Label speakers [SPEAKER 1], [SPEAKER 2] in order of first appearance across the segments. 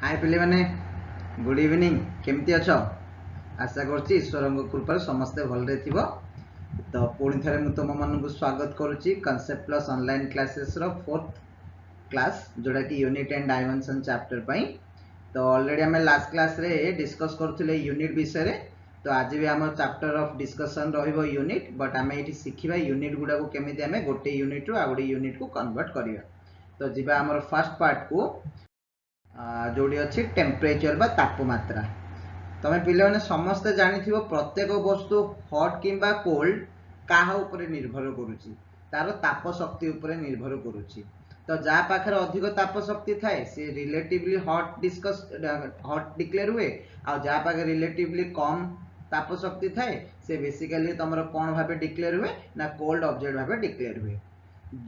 [SPEAKER 1] हाय पिले माने good evening केमती अच्छो आशा करछि ईश्वर कृपा समस्ते भलरे थिबो। तो पुणी थे मुझे तुम मन को स्वागत करुच्ची कॉन्सेप्ट प्लस ऑनलाइन क्लासेस रो फोर्थ क्लास जोड़ा कि यूनिट एंड डायमेंशन चैप्टर पई। तो ऑलरेडी आम लास्ट क्लास रे डिस्कस करथिले यूनिट विषय रे। तो आज भी आम चैप्टर ऑफ डिस्कशन रहिबो यूनिट, बट आम एठी सिखिबा यूनिट गुडा को केमिति आम गोटे यूनिट रो आ गोटे यूनिट को कन्वर्ट करिया। तो जिबा हमर फर्स्ट पार्ट को जोड़ी अच्छी टेम्परेचर बा तापमात्रा। तमे पिले माने समस्ते जानिथिबो प्रत्येक वस्तु हॉट किंबा कोल्ड काहा उपरे निर्भर करूची, तार ताप शक्ति उपरे निर्भर करूची। तो जा पाखरे अधिक ताप शक्ति थाए से रिलेटिवली हॉट डिक्लेयर हुए, आ जा पाखरे रिलेटिवली कम ताप शक्ति थाए से बेसिकली तमर कोन भाबे डिक्लेयर हुए ना कोल्ड ऑब्जेक्ट भाबे डिक्लेयर हुए।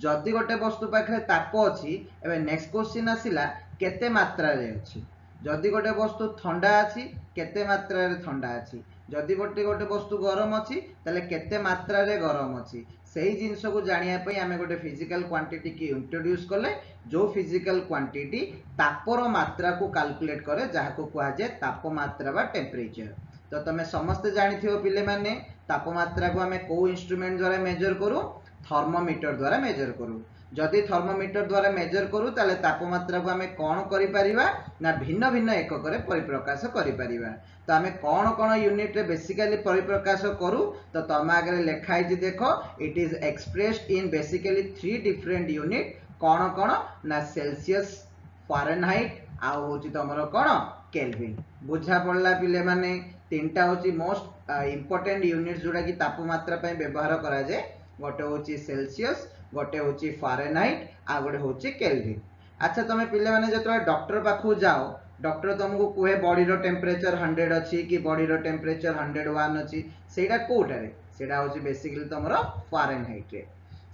[SPEAKER 1] जदि गोटे वस्तु पाखे ताप अच्छी एवं नेक्स्ट क्वेश्चन आसिला केते मात्रा रे अच्छी। जदि गोटे वस्तु ठंडा अच्छी केते मात्रा रे ठंडा अच्छी, जदि गोटे वस्तु गरम अच्छी ताले केते मात्रा रे गरम अच्छी। सेही जिनस को जानिया पई आमे गोटे फिजिकल क्वांटिटी की इंट्रोड्यूस कले, जो फिजिकल क्वांटिटी तापर मात्रा को कैलकुलेट करे जहाको कुआ जाय तापमात्रा बा टेम्परेचर। तो तमे समस्त जानिथिबो पिले माने तापमात्रा को आमे को इंस्ट्रूमेंट द्वारा मेजर करू, थर्मोमीटर द्वारा मेजर करू। जदि थर्मोमीटर द्वारा मेजर करू ताले तापमात्रा को आमे कोन करि परिबा ना भिन्न भिन्न एकक रे परिप्रकाश करि परिबा। तो आमे कोन कोन यूनिट रे बेसिकली परिप्रकाश करू, तो तम आगे लिखाई जे देखो it is expressed in basically 3 different unit. कोन कोन ना सेल्सियस, फारेनहाइट आ होची तमरो कोन केल्विन। बुझा पड़ला पिले माने तीनटा होची मोस्ट इंपोर्टेंट यूनिट जोडा कि तापमात्रा पय व्यवहार करा जाय। गोटे होची सेल्सियस, गोटे होची फारेनहाइट आ गोटे होची केल्विन। अच्छा तमे पिले माने जतरा डॉक्टर पाखु जाओ, डॉक्टर तुमको कहे बॉडी रो टेम्परेचर 100 अच्छी कि बॉडी रो टेम्परेचर 101 अच्छी, सेटा कोटारे सेटा होची बेसिकली तमरो फारेनहाइट रे।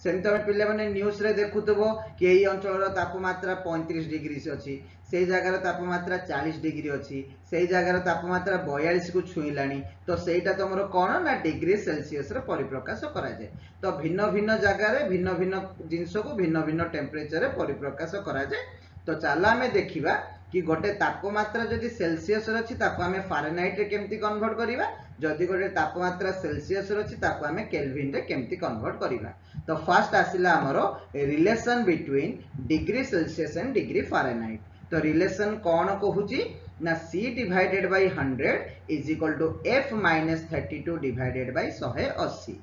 [SPEAKER 1] सेम तमे पिले माने न्यूज रे देखुतबो कि एई अंचल तापमात्रा 35 डिग्री अच्छी, से जगार तापमात्रा 40 डिग्री अच्छी, से जगार तापमात्रा 42 को छुईलानी। तो सेटा तुमरो कोन ना डिग्री सेल्सियस रे परिप्रकाश करा जाय। तो भिन्न भिन्न जगार भिन्न भिन्न जिनस को भिन्न भिन्न टेम्परेचर रे परिप्रकाश करा जाय। तो चलो आमे देखिबा कि गोटे तापमात्रा जदि सेल्सियस रे अछि ताको आमे फारेनहाइट रे केमती कन्वर्ट करिबा, जदि गोटे तापमात्रा सेल्सियस रे अछि ताको आमे केल्विन रे केमती कन्वर्ट करिबा। तो फर्स्ट आसिला हमरो relation between degree Celsius and degree Fahrenheit. तो रिलेशन कोन कहूची ना C divided by 100 is equal to F minus 32 divided by 180।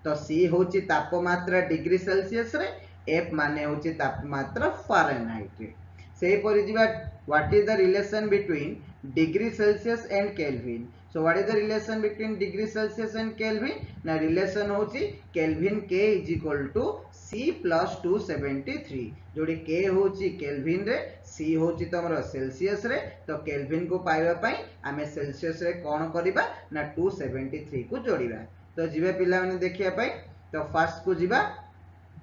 [SPEAKER 1] तो C होची तापमात्रा डिग्री सेल्सियस रे, F माने होची तापमात्रा फारेनहाइट रे। सेही परि जिबा what is the relation between degree Celsius and Kelvin. So what is the relation between degree Celsius and Kelvin ना रिलेशन होची Kelvin K is equal to C plus 273, जोड़ी K होची केल्विन रे, C होची तमरो सेल्सियस रे। तो kelvin को पाइबा पई आमे सेल्सियस रे कोन करिबा ना 273 को जोड़िबा। तो जिबे पिला माने देखिया पई, तो फर्स्ट को जिबा।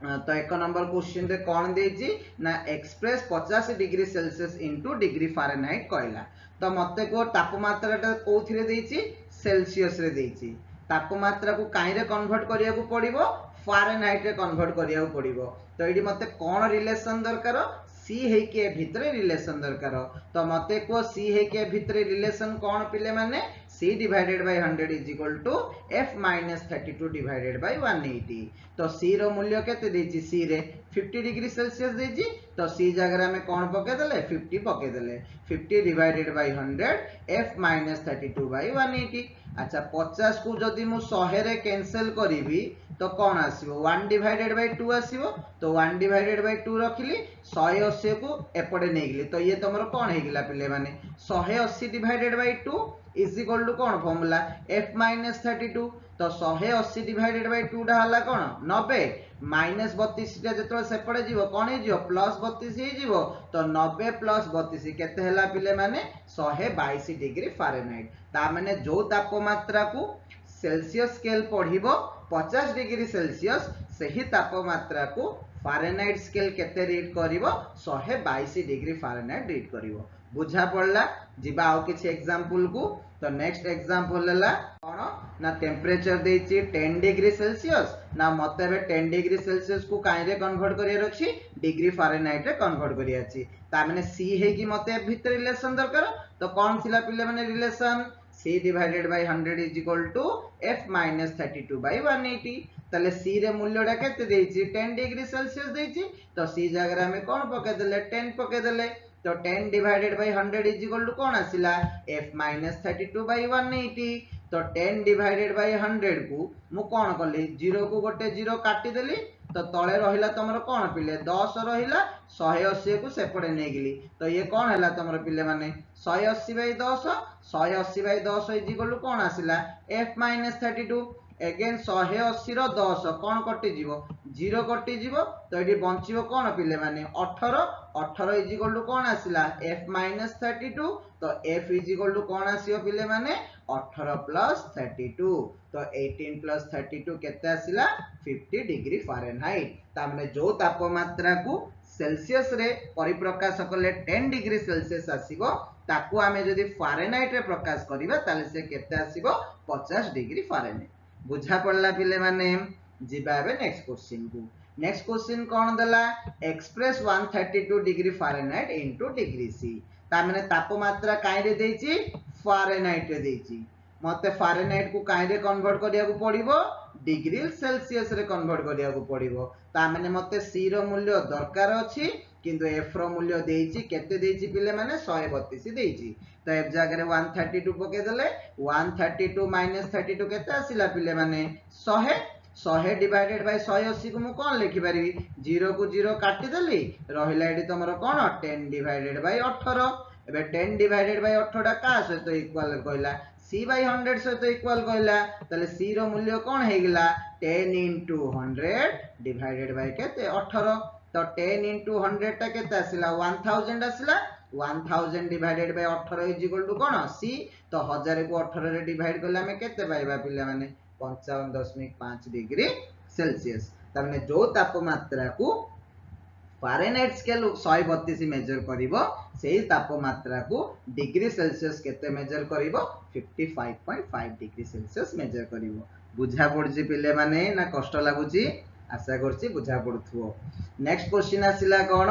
[SPEAKER 1] तो एक नंबर क्वेश्चन रे कोन देछि ना express 50 degree Celsius into degree Fahrenheit कहला। तो मते को तापमात्रा कोथिरे देछि सेल्सियस रे देछि। तापमात्रा को काई रे कन्वर्ट करिया को पड़िबो फारेनहाइट रे कन्वर्ट करिया को पड़िबो। तो एडी मते कोन रिलेशन दरकार C है के भितरे रिलेशन दरकार। तो मते को C है के भितरे रिलेशन कोन पिले माने C divided by 100 is equal to F minus 32 divided by 180। तो C रो मूल्य केते देछि, C रे 50 डिग्री सेल्सियस देछि। तो C जगह में कोन पके देले 50 पके देले, 50 divided by 100 F minus 32 by 180। अच्छा 50 को जदि मु 100 रे कैंसिल करिवि तो कौन आसीबो 1 डिवाइडेड बाय 2 आसीबो। तो 1 डिवाइडेड बाय 2 रखिली, 180 को एपटे नै गेली। तो ये तमरो कोन हे गेला पिले माने 180 divided by 2 is equal to कोन फॉर्मूला F माइनस 32। तो 180 डिवाइडेड बाय 2 टा हला कोन 90, माइनस 32 टा जतरो सेपटे जीवो कोन हे जीवो प्लस 32 हे जीवो। तो 90 प्लस 32 केते हला पिले माने 122 डिग्री फारेनहाइट। ता माने जो तापमात्रा को सेल्सियस स्केल पढ़िबो 50 डिग्री सेल्सियस, सही तापमात्रा को फारेनहाइट स्केल केते रीड करिवो 122 डिग्री फारेनहाइट रीड करिवो। बुझा पड़ला। जिबा आउ किछि एग्जांपल को। तो नेक्स्ट एग्जांपल हला कोन ना टेम्परेचर देछि 10 डिग्री सेल्सियस ना मते बे 10 डिग्री सेल्सियस को काई रे कन्वर्ट करिया अछि डिग्री फारेनहाइट रे कन्वर्ट करिया अछि। तामने सी है कि मते एफ भितर रिलेशन दरकार तो कौन थिला पिले माने relation c divided by 100 is equal to f minus 32 by 180 ताले c रे मूल्यटा केते देछि 10 डिग्री सेल्सियस देछि तो c जगह रे हमें कोन पके देले 10 पके देले तो 10 divided by 100 is equal to कोन आसिला f माइनस 32 बाय 180 तो 10 डिवाइडेड बाय 100 को मु कोन करली 0 को गोटे 0 काटी देली तो तले रहिला तमरो कोन पिले 10 रहिला 180 को सेपटे नै गेली तो ये कोन हैला तमरो पिले माने 180 by 10 180 by 10 is equal to कोन आसिला f माइनस 32 अगेन 180 रो 10 कोन कटि जीवो 0 कटि जीवो तो एडी बंचिबो कोन पिले माने 18 18 इज इक्वल टू कोन आसिला f माइनस 32 तो f इज इक्वल टू कोन आसियो पिले माने 18 प्लस 32 तो 18 प्लस 32 केते आसिला 50 डिग्री फारेनहाइट तामने जो तापमात्रा को सेल्सियस रे परिप्रकाश कले 10 डिग्री सेल्सियस आसीबो ताकू आमे जदी फारेनहाइट रे प्रकाश करिबा ताले से केते आसीबो 50 डिग्री फारेनहाइट बुझा पड़ला पिले माने जिबा बे नेक्स्ट क्वेश्चन कोन दला express 132 degree Fahrenheit into degree C तामने तापमात्रा काई रे देछि फारेनहाइट रे देछि मते फारेनहाइट को काई रे कन्वर्ट करिया को पड़िबो डिग्री सेल्सियस रे कन्वर्ट करिया को पड़िबो तामने मते सी रो मूल्य दरकार अछि किंतु एफ रो मूल्य देछि केते देछि पिले माने 132 देछि तो एफ जगह रे 132 पके देले 132 माइनस 32 केते आसिला पिले माने 100 डिवाइडेड बाय 180 को मु कोन लिखि पारिबी 0 को 0 काटी देली रहिला एडी तमरो कोन 10 डिवाइडेड बाय 18 एबे 10 डिवाइडेड बाय 18 टा का सहित इक्वल कहला c बाय 100 सहित इक्वल कहला तले c रो मूल्य कोन हे गेला 10 into 100 डिवाइडेड बाय केते 18 तो 10 into 100 टा केते आसिला 1000 आसिला 1000 divided by 18 is equal to कोन c तो 1000 को 18 रे डिवाइड करले हमें केते पाइबा पिला माने 55.5 डिग्री सेल्सियस तमने जो तापमात्रा को फारेनहाइट स्केल 132 मेजर करिवो सेही तापमात्रा को डिग्री सेल्सियस केते मेजर करिवो 55.5 डिग्री सेल्सियस मेजर करिवो बुझा पड़जी पिले माने ना कष्ट लागुची आशा करछि बुझा पड़थुओ नेक्स्ट क्वेश्चन आसिला कोन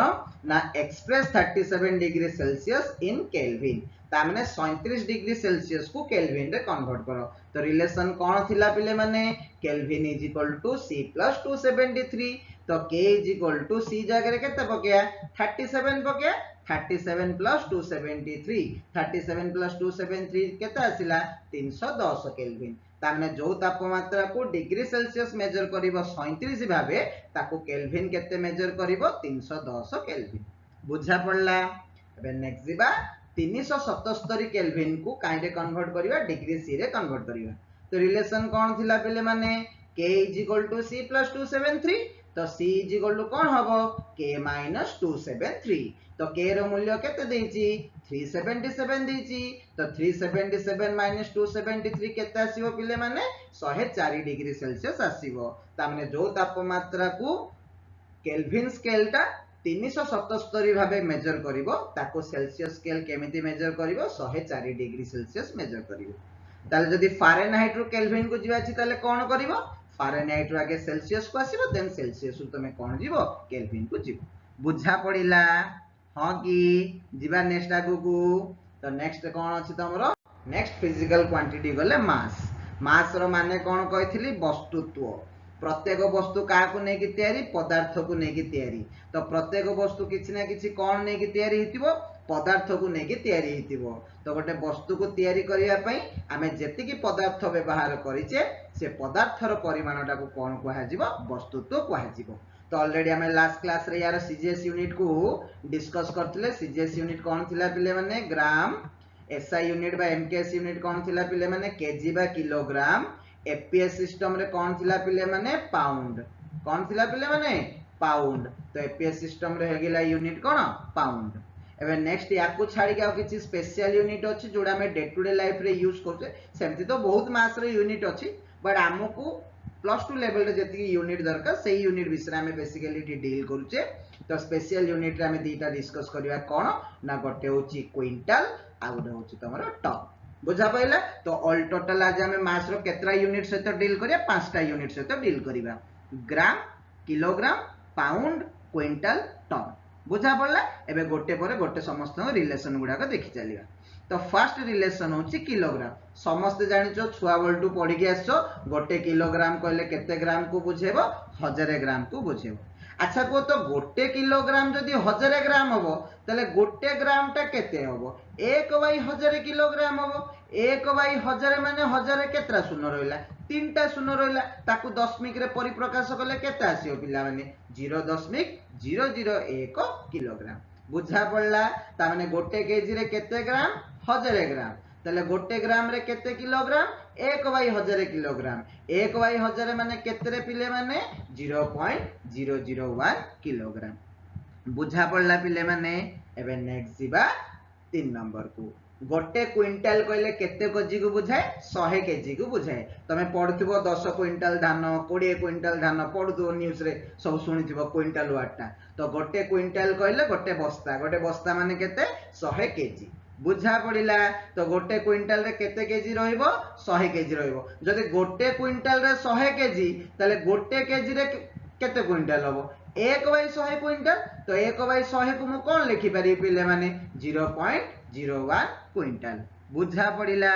[SPEAKER 1] ना express 37 degree Celsius in Kelvin तामने 37 डिग्री सेल्सियस को केल्विन रे कन्वर्ट करो तो रिलेशन कोन थिला पिले माने Kelvin is equal to c + 273 तो k is equal to c जगह रे केते पकेया 37 पकेया 37 + 273 37 + 273 केते आसिला 310 केल्विन तामने जो तापमात्रा को डिग्री सेल्सियस मेजर करिवो 37 भाबे ताको केल्विन केते मेजर करिवो 310 केल्विन बुझा पड़ला एबे नेक्स्ट जिबा 377 केल्विन को काइरे कन्वर्ट करिवा डिग्री सी रे कन्वर्ट करिवा तो रिलेशन कोन थिला पिले माने k = c + 273 तो c = कोन हबो k - 273 तो k रो मूल्य केते देछि 377 देछि तो 377 - 273 केते आसीबो पिले माने 104 डिग्री सेल्सियस आसीबो तामने जो तापमात्रा को केल्विन स्केल टा 377 भाबे मेजर करिवो ताको सेल्सियस स्केल केमिति मेजर करिवो 104 डिग्री सेल्सियस मेजर करिवो ताले जदी फारेनहाइट रो केल्विन को जिवा छि ताले कोन करिवो फारेनहाइट रो आगे सेल्सियस को आसीबो देन सेल्सियस रो तमे कोन जिवो केल्विन को जिवो बुझा पड़िला हां कि जिबा नेक्स्ट आगु को तो नेक्स्ट कोन अछि तमरो नेक्स्ट फिजिकल क्वांटिटी गले मास रो माने कोन कहिथिली वस्तुत्व प्रत्येक वस्तु का को नै कि तयारी पदार्थ को नै कि तयारी तो प्रत्येक वस्तु किछि ना किछि कोन नै कि तयारी हितिबो पदार्थ को नै कि तयारी हितिबो तो गोटे वस्तु को तयारी करिया पई आमे जेति कि पदार्थ व्यवहार करिचे से पदार्थ रो परिमाणटा को कोन कहै जिवो वस्तुत्व कहै जिवो तो ऑलरेडी हमें लास्ट क्लास रे यार सीजीएस यूनिट को डिस्कस करथिले सीजीएस यूनिट कोन थिला पिले माने ग्राम एसआई यूनिट बा एमकेएस यूनिट कोन थिला पिले माने केजी बा किलोग्राम एपीएस सिस्टम रे कोन थिला पिले माने पाउंड कोन थिला पिले माने पाउंड तो एपीएस सिस्टम रे हेगिला यूनिट कोन पाउंड एबे नेक्स्ट याकू छाडी के किछि स्पेशल यूनिट अछि जोडा में डे टू डे लाइफ रे यूज करते सेमति तो बहुत मास रे यूनिट अछि बट हमकू +2 लेवल रे जति यूनिट दरकार सेही यूनिट विषय में बेसिकली डील करूचे तो स्पेशल यूनिट रे हमें दीटा डिस्कस करबा कोन ना गोटे होची क्विंटल आ गोटे होची तमरो टन बुझा पाइला तो ऑल टोटल आज हमें मास रो केतरा यूनिट सहित डील करिया पांचटा यूनिट सहित डील करिबा gram kilogram pound quintal ton बुझा पड़ला एबे गोटे पर गोटे समस्त रिलेशन गुड़ाक देखि चलिया तो फर्स्ट रिलेशन होची किलोग्राम समस्त जानिचो छुआ बेलटू पढ़ी की आसो गोटे किलोग्राम कहले केते ग्राम को बुझेबो 1000 ग्राम को बुझेबो अच्छा को तो गोटे किलोग्राम जदि 1000 ग्राम हबो ताले गोटे ग्राम टा केते हबो 1/1000 किलोग्राम हबो 1/1000 माने 1000 केतरा शून्य रहिला 3टा शून्य रहिला ताकू दशमिक रे परिप्रकाश कले केते आसीओ पिला माने 0.001 किलोग्राम बुझा पड़ला ता माने गोटे केजी रे केते ग्राम 1000 ग्राम ताले गोटे ग्राम रे केते किलोग्राम 1/1000 किलोग्राम 1/1000 माने केते पिले माने 0.001 किलोग्राम बुझा पड़ला पिले माने एबे नेक्स्ट जीवा 3 नंबर को गोटे क्विंटाल कहले केते केजी को बुझाए 100 केजी को बुझाए तमे पढ़ुथिबो 10 क्विंटाल धान 20 क्विंटाल धान पढ़ुथिबो न्यूज रे सब सुनिथिबो क्विंटाल वाटा तो गोटे क्विंटाल कहले गोटे बस्ता माने केते 100 केजी बुझा पड़िला तो गोटे क्विंटाल रे केते केजी रहइबो 100 केजी रहइबो जदि गोटे क्विंटाल रे 100 केजी ताले गोटे केजी रे केते क्विंटाल हबो 1/100 क्विंटाल तो 1/100 को मु कोन लिखि पारि पिले माने 0.01 क्विंटाल बुझा पड़िला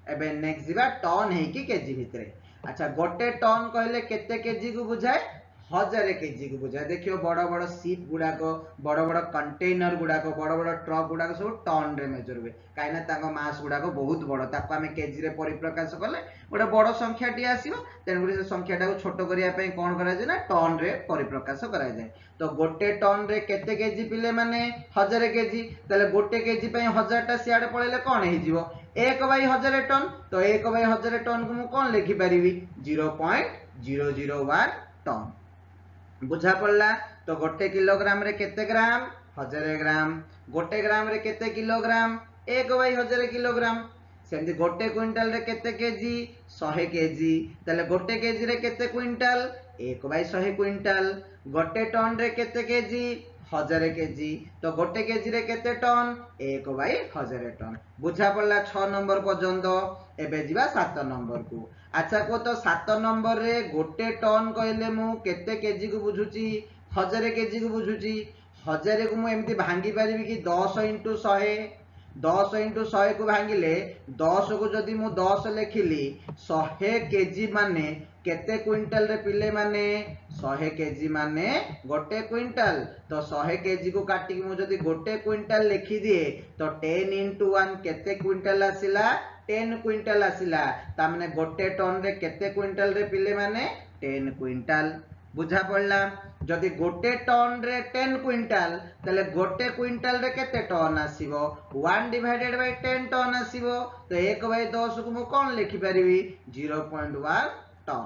[SPEAKER 1] एबे नेक्स्ट जीवा टन है कि केजी भितरे अच्छा गोटे टन कहले केते केजी को बुझाए 1000 केजी को बुझाए देखियो बड़ बड़ शिप गुड़ाक बड़ बड़ कंटेनर गुड़ाक बड़ बड़ ट्रक गुड़ाक सब टन रे मेजर हुए कहीं ताको मास गुड़ाक बहुत बड़ ताको आमे केजी रे परिप्रकाश कले गोटे बड़ संख्या टी आसीबो तेनगुरी से संख्या टाको छोट करिया पई कोन करा जाय ना टन रे परिप्रकाश करा जाय तो गोटे टन रे केते केजी पिले माने 1000 केजी तले गोटे केजी पई 1000 टा सियाडे पळेले कोन हे जीवो 1/1000 टन तो 1/1000 टन को मु कोन लिखि परिबी 0.001 टन बुझा पड़ला तो गोटे किलोग्राम रे केते ग्राम 1000 ग्राम गोटे ग्राम रे केते किलोग्राम 1/1000 किलोग्राम सेमती गोटे क्विंटल रे केते केजी 100 केजी तले गोटे केजी रे केते क्विंटल 1/100 क्विंटल गोटे टन रे केते केजी 1000 केजी तो गोटे केजी रे केते टन 1/1000 टन बुझा पड़ला 6 नंबर पर्यंत एबे जीवा 7 नंबर को अच्छा को तो 7 नंबर रे गोटे टन कहले मु केते केजी को बुझुची 1000 केजी को बुझुची 1000 को मु एमती भांगी परिबी कि 10 * 100 10 * 100 को भांगिले 10 को जदि मु 10 लिखिली 100 केजी माने केते क्विंटल रे पिले माने 100 केजी माने गोटे क्विंटल तो 100 केजी को काटी मु जदि गोटे क्विंटल लिखि दिए तो 10 * 1 केते क्विंटल आसिला 10 क्विंटल आसिला ता माने गोटे टन रे केते क्विंटल रे पिले माने 10 क्विंटल बुझा पड़ला जदि गोटे टन रे 10 क्विंटल तले गोटे क्विंटल रे केते टन आसीबो 1/10 टन आसीबो तो 1/10 को मु कोन लिखि परिबी 0.1 टन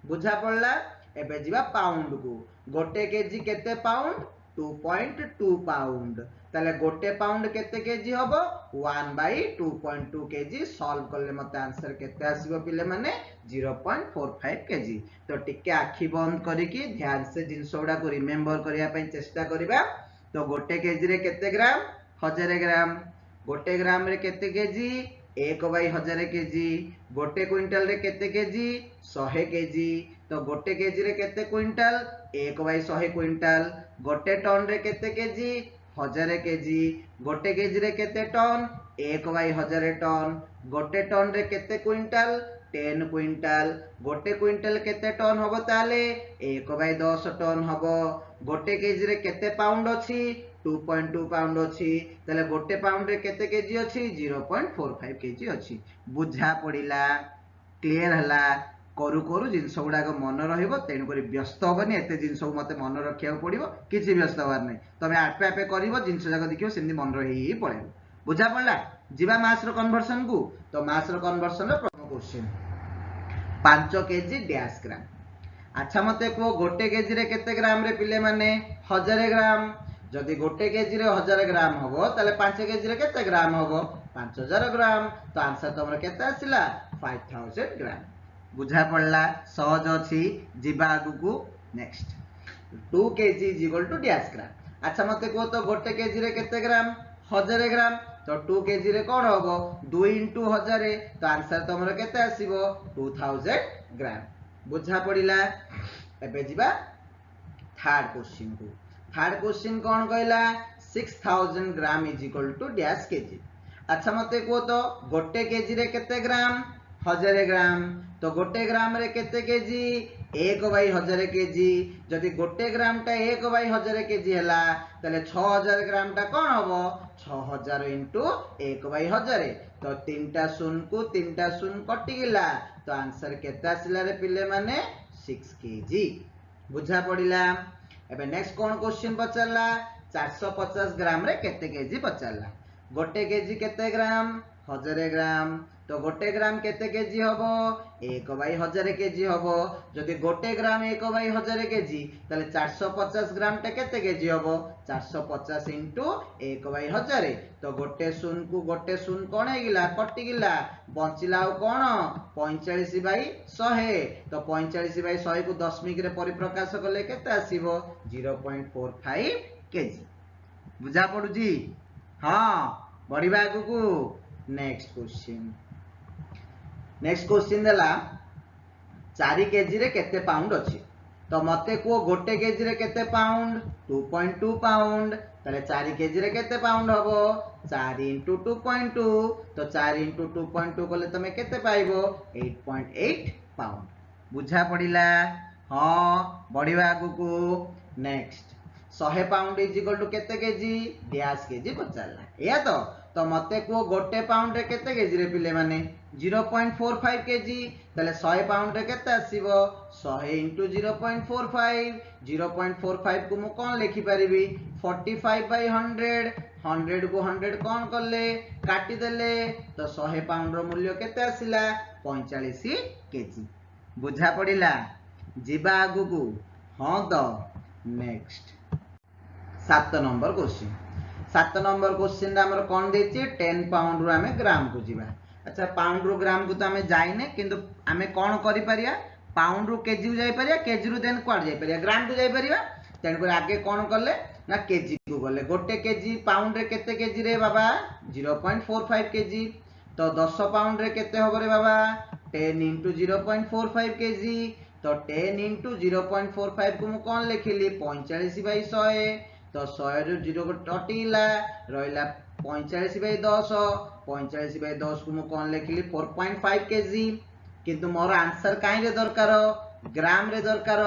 [SPEAKER 1] बुझा पड़ला एबे जीवा पाउंड को गोटे केजी केते पाउंड 2.2 पाउंड ताले गोटे पाउंड केते केजी हबो 1/2.2 केजी सॉल्व करले मते आंसर केते आसीबो पिले माने 0.45 केजी तो टिके आखी बंद करी कि ध्यान से जिंस गुडा को रिमेंबर करिया पई चेष्टा करिबा तो गोटे केजी रे केते ग्राम 1000 ग्राम गोटे ग्राम रे केते केजी 1/1000 केजी गोटे क्विंटल रे केते केजी 100 केजी तो गोटे केजी रे केते क्विंटल 1/100 क्विंटल गोटे टन रे केते केजी 1000 केजी गोटे केजी रे केते टन 1/1000 टन गोटे टन रे केते क्विंटल 10 क्विंटल गोटे क्विंटल केते टन हबो ताले 1/10 टन हबो गोटे केजी रे केते पाउंड अछि 2.2 पाउंड अछि ताले गोटे पाउंड रे केते केजी अछि 0.45 केजी अछि बुझा पड़िला क्लियर हला करू करू जिनस गुड़ाक मन रहिबो तेणु करी व्यस्त होबनी एते जिनस मते मन रखिया पड़िबो किछि व्यस्त होबार नै तमे आपे आपे करिवो जिनस जाक देखियो सेंदी मन रही पड़ेबो बुझा पड़ला जीवा मास रो कन्वर्सन को तो मास रो कन्वर्सन रो प्रथम क्वेश्चन 5 केजी डैश ग्राम अच्छा मते को गोटे केजी रे केते ग्राम रे पिले माने 1000 ग्राम जदि गोटे केजी रे 1000 ग्राम हबो ताले 5 केजी रे केते ग्राम हबो 5000 ग्राम तो आंसर तमरा केते आसिला 5000 ग्राम बुझा पड़ला सहज अछि जीवा आगु को नेक्स्ट 2 केजी = डैश ग्राम अच्छा मते को तो गोटे केजी रे केते ग्राम 1000 ग्राम तो 2 केजी रे कोन होबो 2 * 1000 तो आंसर तमरा केते आसीबो 2000 ग्राम बुझा पड़िला एबे जीवा थर्ड क्वेश्चन को थर्ड क्वेश्चन कौन कहला 6000 gram is equal to dash KG. अच्छा मते को तो गोटे केजी रे केते ग्राम 1000 ग्राम, तो गोटे ग्राम रे केते केजी 1/1000 केजी। जदि गोटे ग्राम टा 1/1000 केजी हैला तले 6000 ग्राम टा कौन हबो 6000 इंटू 1/1000। तो तीनटा शून्य को तीनटा शून्य कटि गेला, तो आंसर केते आसिला रे पिले माने 6 केजी। बुझा पड़िला। एबे नेक्स्ट कौन क्वेश्चन पचारला 450 ग्राम रे केते केजी पचारला। गोटे केजी केते ग्राम 1000 ग्राम, तो गोटे ग्राम केते केजी हबो 1/1000 केजी हबो। जदि गोटे ग्राम 1/1000 केजी ताले 450 ग्राम टे केते केजी हबो 450 इंटू 1/1000। तो गोटे शून्य को गोटे शून्य कौन है गिला कटि गिला, बंचिला कौन 45/100। तो 45/100 को दशमिक रे परिप्रकाश कले केते आसीबो 0.45 केजी। बुझा पड़ुजी। हाँ बढ़िबा आगु। नेक्स्ट क्वेश्चन देला 4 केजी रे केते पाउंड अछि। तो मते को गोटे केजी रे केते पाउंड 2.2 पाउंड। ताले 4 केजी रे केते पाउंड हबो 4 इंटू 2.2। तो 4 इंटू 2.2 कले तमे केते पाइबो 8.8 पाउंड। बुझा पड़िला। हाँ बढ़िबा आगु। Next 100 pound is equal to केते केजी डैश केजी पचारला या तो मते को गोटे पाउंड रे केते केजी रे पिले माने 0.45 केजी। ताले 100 पाउंड रे केते आसीबो 100 इंटू 0.45। 0.45 को मु कौन लिखि परिबी 45/100। 100 को 100 कौन करले काटी देले, तो 100 पाउंड रो मूल्य केते आसिला 45 केजी। बुझा पड़िला। जिबा आगु। हाँ तो next 7 number question. 7 number question हमर कौन देछि 10 पाउंड रो हमें ग्राम को जिबा। अच्छा पाउंड रो ग्राम को तो हमें जाइने, किंतु हमें कौन करि परिया पाउंड रो केजी को जाई परिया, केजी रो देन क्वाड जाई परिया ग्राम को जाई परिया। तेन को आगे कौन करले ना केजी को गले। गोटे केजी पाउंड रे केते केजी रे बाबा 0.45 केजी। तो 10 पाउंड रे केते होबो रे बाबा 10 इंटू 0.45 केजी। तो 10 इंटू 0.45 को मु कौन लिखिली 45/100। तो 100 रो 0 को टटिला रहिला 45/10। 45/10 को मु कौन लिखिली 4.5 केजी। किंतु मोर आंसर काई रे दरकार ग्राम रे दरकार।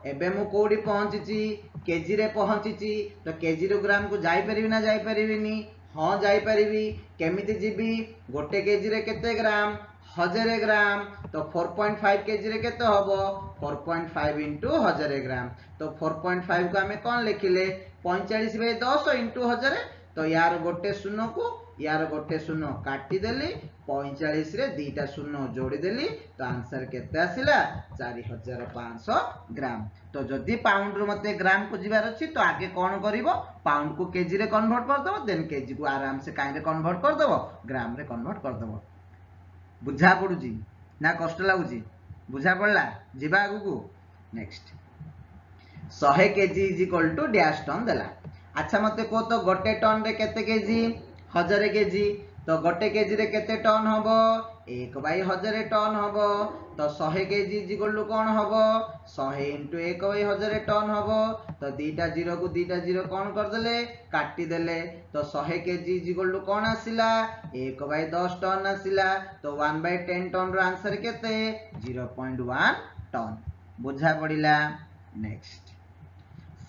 [SPEAKER 1] एबे मु कोडी पहुंचीची केजी रे पहुंचीची। तो केजी रो ग्राम को जाई परिबी ना जाई परिबिनी। हाँ जाई परिबी। केमिति जीबी गोटे केजी रे केते ग्राम 1000 ग्राम। तो 4.5 केजी रे केते हबो 4.5 इंटू 1000 ग्राम। तो 4.5 को हमें कौन लिखिले 45/10 इंटू 1000। तो यार गोटे शून्य को यार गोटे शून्य काटी देली 45 रे दीटा शून्य जोड़ी देली। तो आंसर केते आसिला 4500 ग्राम। तो जदि पाउंड रो मते ग्राम को जिबार अछि तो आगे कौन करिवो पाउंड को केजी रे कन्वर्ट कर दबो, देन केजी को आराम से काई रे कन्वर्ट कर दबो ग्राम रे कन्वर्ट कर दबो। बुझा पड़ुजी ना कष्ट लागुची। बुझा पड़ला। जिबा आगु। Next 100 KG is equal to dash ton देला। अच्छा मते को तो गोटे टन रे केते केजी 1000 केजी। तो गोटे केजी रे केते टन हबो 1/1000 टन हबो। तो 100 केजी इज इक्वल टू कौन हबो 100 इंटू 1/1000 टन हबो। तो दीटा जीरो को दीटा जीरो कौन कर देले काटी देले। तो 100 केजी इज इक्वल टू कौन आसिला 1/10 टन आसिला। तो 1/10 टन रो आंसर केते 0.1 टन। बुझा पड़िला। Next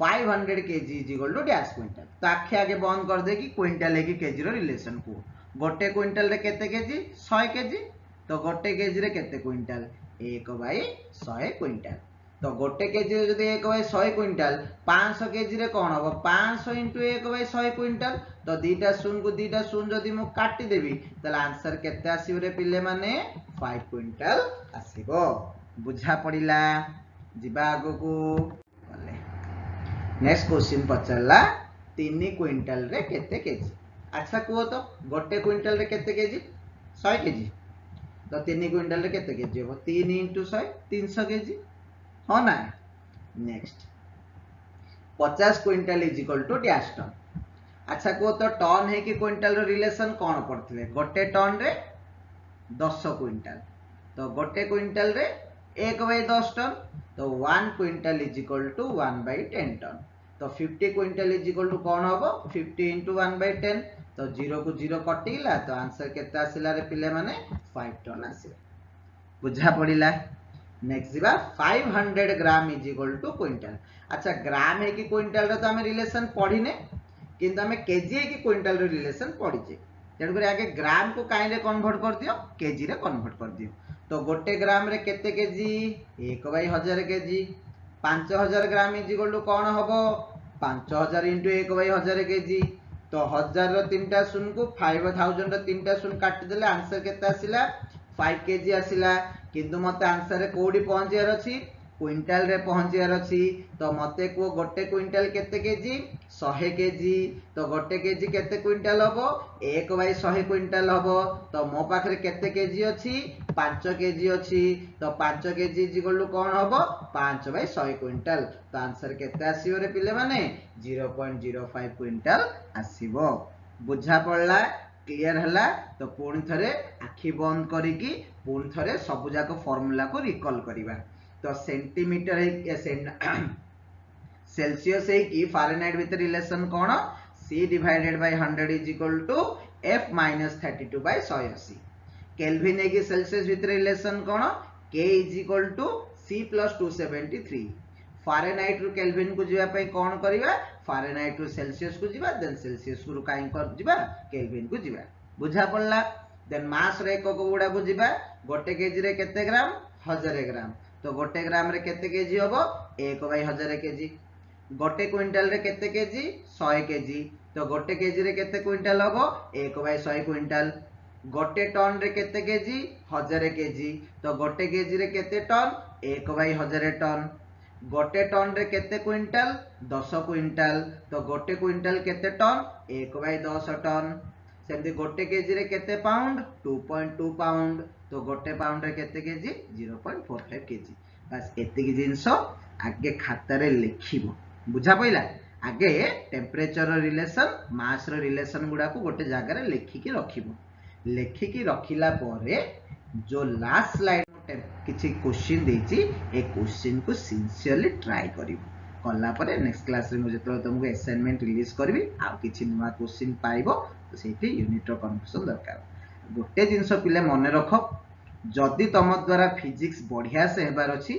[SPEAKER 1] 500 KG is equal to dash quintal. तो आखे आगे बंद कर दे कि क्विंटल है कि केजी रो रिलेशन को। गोटे क्विंटल रे केते केजी 100 केजी। तो गोटे केजी रे केते क्विंटल 1/100 क्विंटल। तो गोटे केजी रे जदि 1/100 क्विंटल 500 केजी रे कौन हबो 500 इंटू 1/100 क्विंटल। तो दीटा शून्य को दीटा शून्य जदि मु काटी देबी तले आंसर केते आसीबो रे पिले माने 5 क्विंटल आसीबो। बुझा पड़िला। जिबा आगो को नेक्स्ट क्वेश्चन पचारला 3 क्विंटल रे केते केजी। अच्छा को तो गोटे क्विंटल रे केते केजी 100 केजी। तो 3 क्विंटल रे केते केजी हो 3 इंटू 100 300 केजी। हाँ ना। Next 50 quintal is equal to dash ton. अच्छा को तो टन है कि क्विंटल रो रिलेशन कौन पड़थिले गोटे टन रे 10 क्विंटल। तो गोटे क्विंटल रे 1/10 टन। तो 1 quintal is equal to 1/10 ton. तो 50 क्विंटल इज इक्वल टू कौन हम 50 इंटू 1/10 तो 0 को 0 कटिला तो आंसर केते आसिला रे पिले माने 5 टन आसिला बुझा पड़िला नेक्स्ट जीवा 500 gram is equal to quintal अच्छा ग्राम है कि क्विंटल रो तो हम रिलेशन पढ़िने किंतु हमें केजी है कि क्विंटल रो रिलेशन पढ़िचे तेणुक आगे ग्राम को कहीं रे कन्वर्ट कर दियो केजी रे कन्वर्ट कर दियो तो गोटे ग्राम रे केते KG 1/1000 KG 5000 gram is equal to कौन हम 5000 इंटू 1/1000 केजी तो 1000 रो 3टा शून्य को 5000 रो 3टा शून्य काट देले आंसर केते आसिला 5 केजी आसिला किंतु मते आंसर रे कोडी पहुंचियार अछि क्विंटल रे पहुंचियार अछि तो मते को गोटे क्विंटल केते केजी 100 केजी तो गोटे केजी केते क्विंटल हबो 1/100 क्विंटल हबो तो मो पाखरे केते केजी अछि 5 केजी अछि तो 5 केजी इक्वल टू कोन हबो 5/100 क्विंटल तो आंसर केते आसीबो रे पिले माने 0.05 क्विंटल आसीबो बुझा पड़ला क्लियर हला तो पुणी थरे आखि बंद करिकी पुणी थरे सब जाक फार्मूला को रिकॉल करिबा तो सेंटीमीटर सेल्सियस है कि फारेनहाइट विथ रिलेशन कौन C divided by 100 is equal to F minus 32/180 Kelvin है कि सेल्सियस विथ रिलेशन कौन K is equal to C plus 273 Fahrenheit रु केल्विन को जीवा पई कौन करिवा फारेनहाइट रु सेल्सियस को जीवा देन सेल्सियस रु काई कर जीवा केल्विन को जीवा बुझा पड़ला देन मास रे एकक गुडा को जीवा गोटे केजी रे केते ग्राम 1000 ग्राम तो गोटे ग्राम रे केते केजी हबो 1/1000 केजी गोटे क्विंटल रे केते केजी 100 केजी तो गोटे केजी रे केते क्विंटल हबो 1/100 क्विंटल गोटे टन रे केते केजी 1000 केजी तो गोटे केजी रे केते टन 1/1000 टन गोटे टन रे केते क्विंटल 10 क्विंटल तो गोटे क्विंटल केते टन 1/10 टन सेमती गोटे केजी रे केते पाउंड 2.2 पाउंड तो गोटे पाउंड रे केते केजी 0.45 केजी बस एतिकी जिंसो आगे खाता रे लिखिबो बुझा पइला आगे टेम्परेचर रिलेशन मास रो रिलेशन गुडा को गोटे जगह रे लिखिकी रखिबो लिखिकी रखिला परे जो लास्ट स्लाइड किछि क्वेश्चन देछि ए क्वेश्चन को सिंसियरली ट्राई करिवो कला परे नेक्स्ट क्लास रे मुझे तो तुमको असाइनमेंट रिलीज करबी आ किछि नुवा क्वेश्चन पाइबो तो सेठी यूनिट रो कन्फ्यूजन दरकार गोटे जिंस पिले मने रखो जदि तुम द्वारा फिजिक्स बढ़िया से हेबार अछि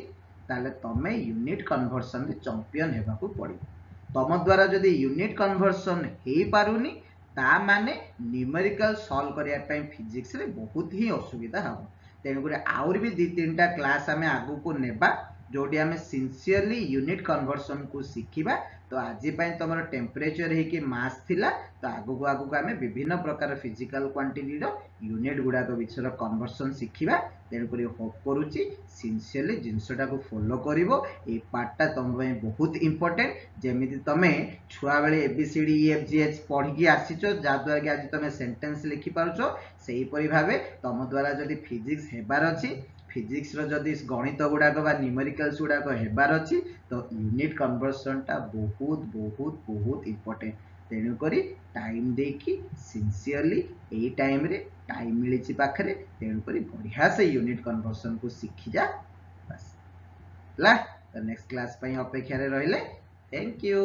[SPEAKER 1] ताले तमे यूनिट कन्वर्सन रे चैंपियन हेबाकू पड़िबो तुम द्वारा जदि यूनिट कन्वर्सन हेई पारुनी ता माने न्यूमेरिकल सॉल्व करिया पई फिजिक्स रे बहुत ही असुविधा हबो तेनु गुरे आउर भी 2-3टा क्लास हमें आगु को नेबा जोडी हमें सिंसियरली यूनिट कन्वर्सन को सिखिबा तो आज तुम टेम्परेचर है कि मास थिला तो आगु आगु आम विभिन्न प्रकार फिजिकल क्वांटिटी रो यूनिट गुड़ाक विषय कन्वर्सन शिखिबा तेणुक होप करुच्ची सिंसियरली जिनसटा को फॉलो करिवो ए पार्टटा तुम बहुत इंपोर्टेंट जेमिति तमे छुआ बेले ABCD EFGH पढ़ी आसीच जहाद्वारा कि आज तुम सेंटेंस लिखि पारुछो सेही परि भाबे तुम द्वारा जदि फिजिक्स हेबार अछि फिजिक्स रो जदि गणित गुड़ाक बा न्यूमेरिकल्स गुड़ाक हेबार अछि तो यूनिट कन्वर्सन टा बहुत बहुत बहुत इंपोर्टेंट तेणुक टाइम देकी सिंसियरली ए टाइम रे टाइम मिली पाखरे तेणुक बढ़िया से यूनिट कन्वर्सन को सीखी जा बस ला तो नेक्स्ट क्लास पई अपेक्षा रे रहिले थैंक यू।